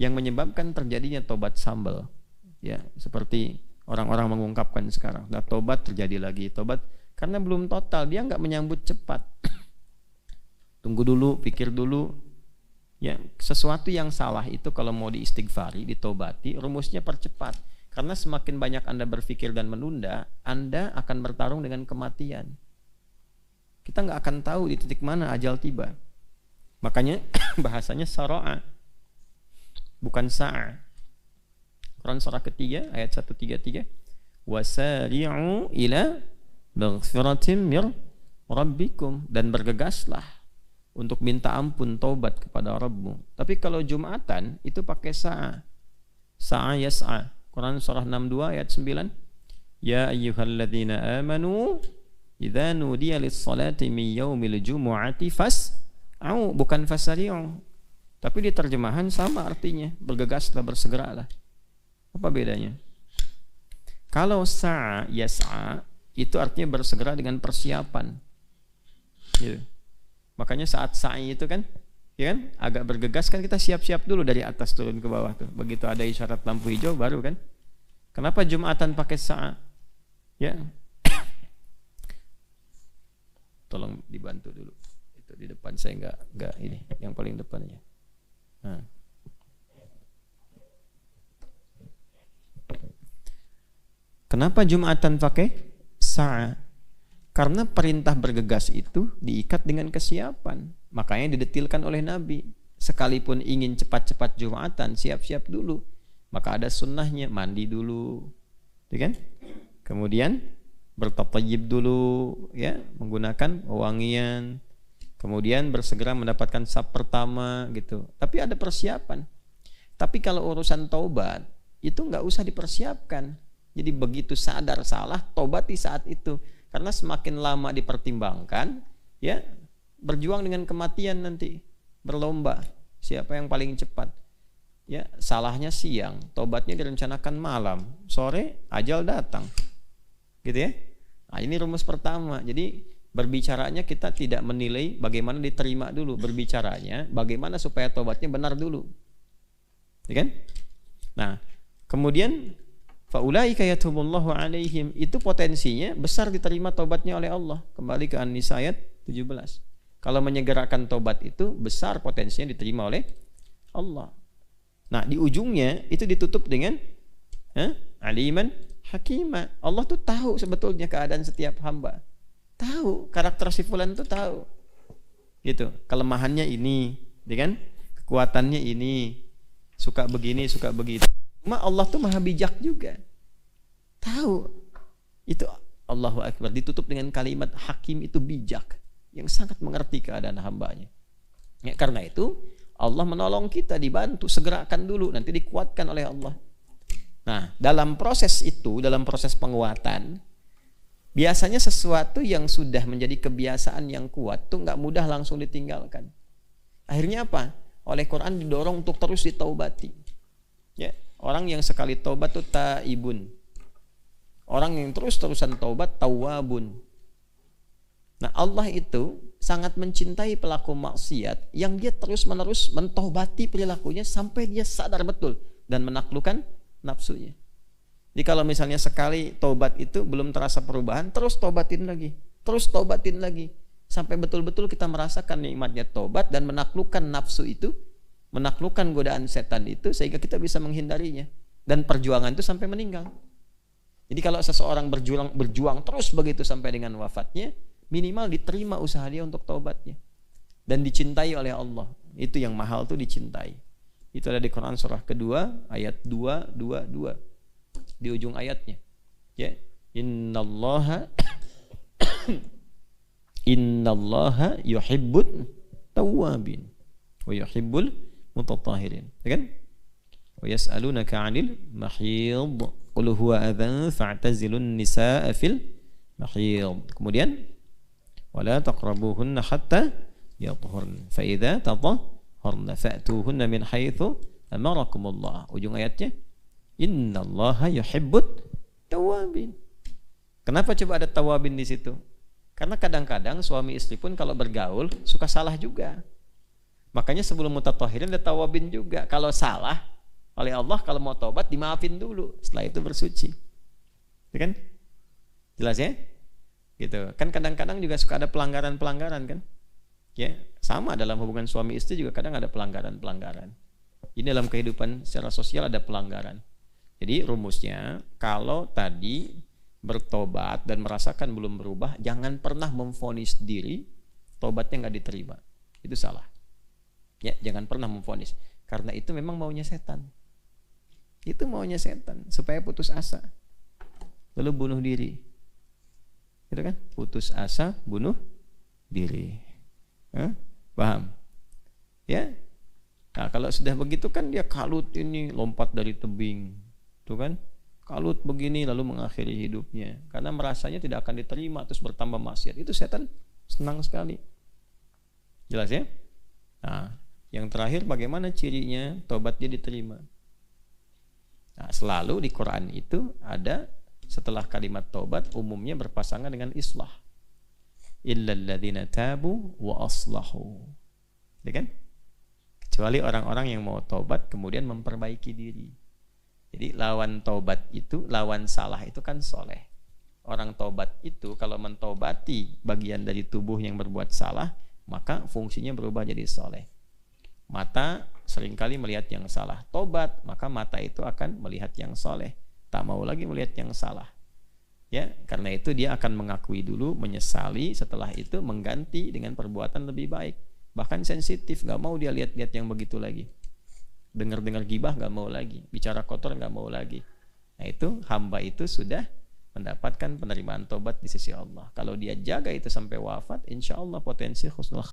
yang menyebabkan terjadinya tobat sambal. Ya, seperti orang-orang mengungkapkan sekarang, nah, tobat terjadi lagi, tobat karena belum total, dia nggak menyambut cepat. Tunggu dulu, pikir dulu. Ya, sesuatu yang salah itu kalau mau diistighfari, ditobati, rumusnya percepat. Karena semakin banyak Anda berpikir dan menunda, Anda akan bertarung dengan kematian. Kita nggak akan tahu di titik mana ajal tiba. Makanya bahasanya sara'a, bukan sa'a. Quran surah ketiga ayat 133, wasari'u ila maghfiratin mir rabbikum, dan bergegaslah untuk minta ampun taubat kepada Rabbmu. Tapi kalau Jumatan itu pakai sa'a. Sa'a yas'a. Quran surah 62 ayat 9. Ya ayyuhalladzina amanu idza nudiya lis-salati min yaumil jumu'ati fas'au, bukan fasari'u. Tapi di terjemahan sama artinya, bergegaslah, bersegeralah. Apa bedanya? Kalau sa'a yas'a itu artinya bersegera dengan persiapan. Gitu. Makanya saat sa'i itu kan, ya kan, agak bergegas kan, kita siap-siap dulu dari atas turun ke bawah tuh. Begitu ada isyarat lampu hijau baru kan. Kenapa Jumatan pakai sa'a? Ya. Tolong dibantu dulu. Itu di depan saya enggak ini, yang paling depan aja. Nah. Kenapa Jumatan pakai sa'a? Karena perintah bergegas itu diikat dengan kesiapan. Makanya didetilkan oleh Nabi. Sekalipun ingin cepat-cepat Jumatan, siap-siap dulu. Maka ada sunnahnya, mandi dulu, ya kan? Kemudian bertatayib dulu, ya, menggunakan wangian. Kemudian bersegera mendapatkan saf pertama gitu. Tapi ada persiapan. Tapi kalau urusan taubat itu nggak usah dipersiapkan. Jadi begitu sadar salah, taubati saat itu. Karena semakin lama dipertimbangkan, ya, berjuang dengan kematian nanti, berlomba siapa yang paling cepat. Ya, salahnya siang, taubatnya direncanakan malam, sore ajal datang. Gitu ya. Nah, ini rumus pertama. Jadi berbicaranya kita tidak menilai bagaimana diterima dulu, berbicaranya bagaimana supaya taubatnya benar dulu. Ya kan? Nah, kemudian faulaika yatubullahu alaihim, itu potensinya besar diterima taubatnya oleh Allah. Kembali ke An-Nisa ayat 17. Kalau menyegerakan taubat itu besar potensinya diterima oleh Allah. Nah, di ujungnya itu ditutup dengan aliman hakima. Allah tuh tahu sebetulnya keadaan setiap hamba. Tahu karakter si fulan tuh tahu. Gitu. Kelemahannya ini, ya kan? Kekuatannya ini. Suka begini, suka begitu. Cuma Allah tuh maha bijak juga. Tahu. Itu Allahu Akbar. Ditutup dengan kalimat hakim, itu bijak. Yang sangat mengerti keadaan hambanya. Ya, karena itu Allah menolong kita, dibantu, segerakan dulu, nanti dikuatkan oleh Allah. Nah, dalam proses itu, dalam proses penguatan, biasanya sesuatu yang sudah menjadi kebiasaan yang kuat tuh nggak mudah langsung ditinggalkan. Akhirnya apa? Oleh Quran didorong untuk terus ditaubati. Ya, orang yang sekali taubat tuh taibun. Orang yang terus-terusan taubat tawabun. Nah, Allah itu sangat mencintai pelaku maksiat yang dia terus-menerus mentaubati perilakunya sampai dia sadar betul dan menaklukkan nafsunya. Jadi kalau misalnya sekali taubat itu belum terasa perubahan, terus taubatin lagi, terus taubatin lagi, sampai betul-betul kita merasakan nikmatnya taubat dan menaklukkan nafsu itu, menaklukkan godaan setan itu, sehingga kita bisa menghindarinya. Dan perjuangan itu sampai meninggal. Jadi kalau seseorang berjuang terus begitu sampai dengan wafatnya, minimal diterima usaha dia untuk taubatnya dan dicintai oleh Allah. Itu yang mahal tuh, dicintai. Itu ada di Quran surah kedua ayat 222 di ujung ayatnya. Ya, innallaha yuhibbut tawwabin wa yuhibbul mutatahhirin. Ya kan? Wa yas'alunaka 'anil mahid qul huwa adzan fa'tazilun nisaa fil mahid. Kemudian wala taqrabuhunna hatta yatahharna fa idza tatahharna fa'tuhunna min haitsu amarakumullah. Ujung ayatnya innallaha yuhibbut tawwabin. Kenapa coba ada tawabin di situ? Karena kadang-kadang suami istri pun kalau bergaul suka salah juga. Makanya sebelum mutatahhirin ada tawabin juga. Kalau salah oleh Allah. Kalau mau tobat dimaafin dulu, setelah itu bersuci. Ya kan? Jelas ya? Gitu. Kan kadang-kadang juga suka ada pelanggaran-pelanggaran kan? Ya, sama dalam hubungan suami istri juga kadang ada pelanggaran-pelanggaran. Ini dalam kehidupan secara sosial ada pelanggaran. Jadi rumusnya, kalau tadi bertobat dan merasakan belum berubah, jangan pernah memvonis diri tobatnya nggak diterima. Itu salah. Ya, jangan pernah memvonis. Karena itu memang maunya setan. Itu maunya setan supaya putus asa. Lalu bunuh diri. Gitu kan? Putus asa, bunuh diri. Paham? Ya. Nah, kalau sudah begitu kan dia kalut ini, lompat dari tebing. Tuh kan? Kalut begini lalu mengakhiri hidupnya karena merasanya tidak akan diterima, terus bertambah maksiat. Itu setan senang sekali. Jelas ya? Nah, yang terakhir bagaimana cirinya tobatnya diterima? Nah, selalu di Quran itu ada setelah kalimat tobat umumnya berpasangan dengan islah. Illal ladzina tabu wa aslahu. Ya kan? Kecuali orang-orang yang mau tobat kemudian memperbaiki diri. Jadi lawan tobat itu, lawan salah itu kan soleh. Orang tobat itu kalau mentobati bagian dari tubuh yang berbuat salah, maka fungsinya berubah jadi soleh. Mata seringkali melihat yang salah. Tobat, maka mata itu akan melihat yang soleh. Tak mau lagi melihat yang salah. Ya, karena itu dia akan mengakui dulu, menyesali, setelah itu mengganti dengan perbuatan lebih baik. Bahkan sensitif, gak mau dia lihat-lihat yang begitu lagi. Dengar-dengar gibah gak mau lagi, bicara kotor gak mau lagi. Nah itu hamba itu sudah mendapatkan penerimaan tobat di sisi Allah. Kalau dia jaga itu sampai wafat, insya Allah potensi husnul